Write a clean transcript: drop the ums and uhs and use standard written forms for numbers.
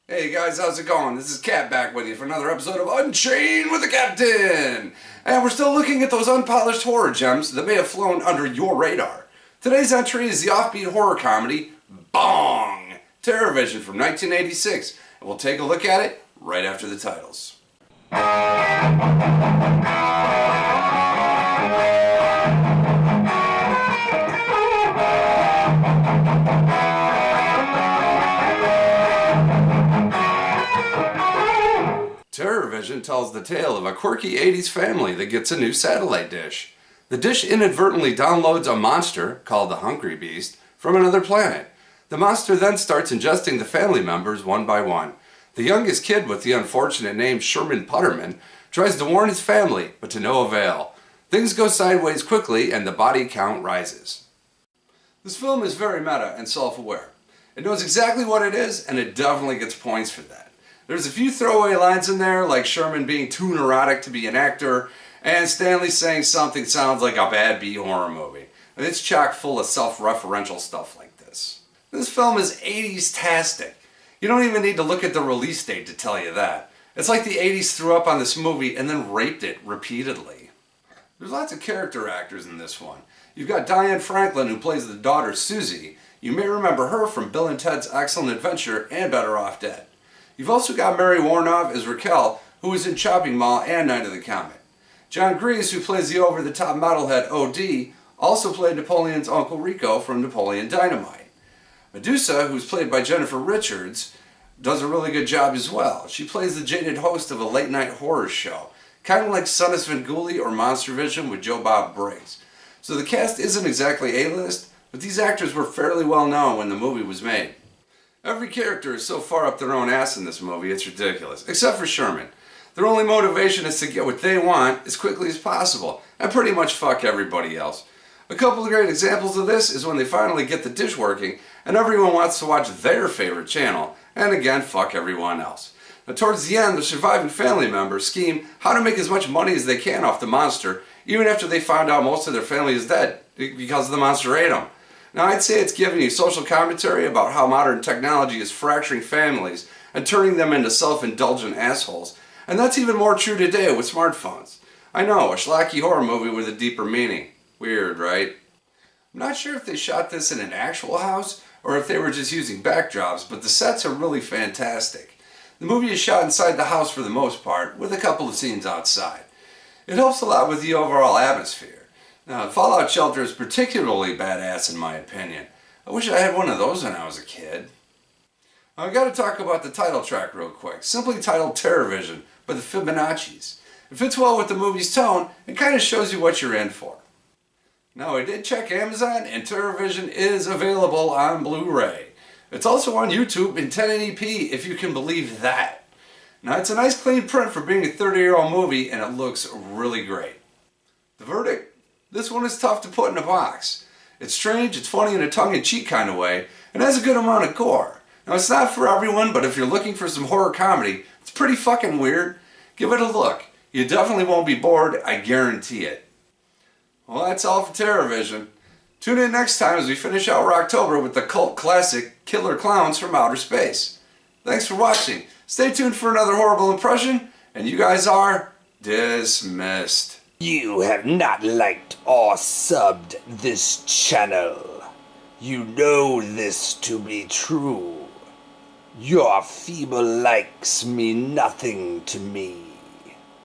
Hey guys, how's it going? This is Cat back with you for another episode of Unchained with the Captain! And we're still looking at those unpolished horror gems that may have flown under your radar. Today's entry is the offbeat horror comedy, Bong! TerrorVision from 1986. And we'll take a look at it right after the titles. TerrorVision tells the tale of a quirky 80s family that gets a new satellite dish. The dish inadvertently downloads a monster, called the Hungry Beast, from another planet. The monster then starts ingesting the family members one by one. The youngest kid, with the unfortunate name Sherman Putterman, tries to warn his family, but to no avail. Things go sideways quickly and the body count rises. This film is very meta and self-aware. It knows exactly what it is, and it definitely gets points for that. There's a few throwaway lines in there, like Sherman being too neurotic to be an actor, and Stanley saying something sounds like a bad B-horror movie. It's chock full of self-referential stuff like this. This film is 80s-tastic. You don't even need to look at the release date to tell you that. It's like the 80s threw up on this movie and then raped it repeatedly. There's lots of character actors in this one. You've got Diane Franklin, who plays the daughter Susie. You may remember her from Bill and Ted's Excellent Adventure and Better Off Dead. You've also got Mary Warnoff as Raquel, who was in Chopping Mall and Night of the Comet. John Grease, who plays the over-the-top metalhead O.D., also played Napoleon's Uncle Rico from Napoleon Dynamite. Medusa, who's played by Jennifer Richards, does a really good job as well. She plays the jaded host of a late-night horror show, kind of like Son of Svengoolie or Monster Vision with Joe Bob Briggs. So the cast isn't exactly A-list, but these actors were fairly well known when the movie was made. Every character is so far up their own ass in this movie, it's ridiculous. Except for Sherman. Their only motivation is to get what they want as quickly as possible, and pretty much fuck everybody else. A couple of great examples of this is when they finally get the dish working, and everyone wants to watch their favorite channel, and again, fuck everyone else. Now towards the end, the surviving family members scheme how to make as much money as they can off the monster, even after they found out most of their family is dead, because the monster ate them. Now, I'd say it's giving you social commentary about how modern technology is fracturing families and turning them into self-indulgent assholes. And that's even more true today with smartphones. I know, a schlocky horror movie with a deeper meaning. Weird, right? I'm not sure if they shot this in an actual house or if they were just using backdrops, but the sets are really fantastic. The movie is shot inside the house for the most part, with a couple of scenes outside. It helps a lot with the overall atmosphere. Now, the Fallout Shelter is particularly badass in my opinion. I wish I had one of those when I was a kid. Now, I gotta talk about the title track real quick, simply titled TerrorVision by the Fibonaccis. It fits well with the movie's tone and kind of shows you what you're in for. Now, I did check Amazon and TerrorVision is available on Blu-ray. It's also on YouTube in 1080p if you can believe that. Now, it's a nice clean print for being a 30-year-old movie and it looks really great. The verdict? This one is tough to put in a box. It's strange, it's funny in a tongue-in-cheek kind of way, and has a good amount of gore. Now, it's not for everyone, but if you're looking for some horror comedy, it's pretty fucking weird. Give it a look. You definitely won't be bored, I guarantee it. Well, that's all for TerrorVision. Tune in next time as we finish out Rocktober with the cult classic Killer Clowns from Outer Space. Thanks for watching. Stay tuned for another horrible impression, and you guys are dismissed. You have not liked or subbed this channel. You know this to be true. Your feeble likes mean nothing to me.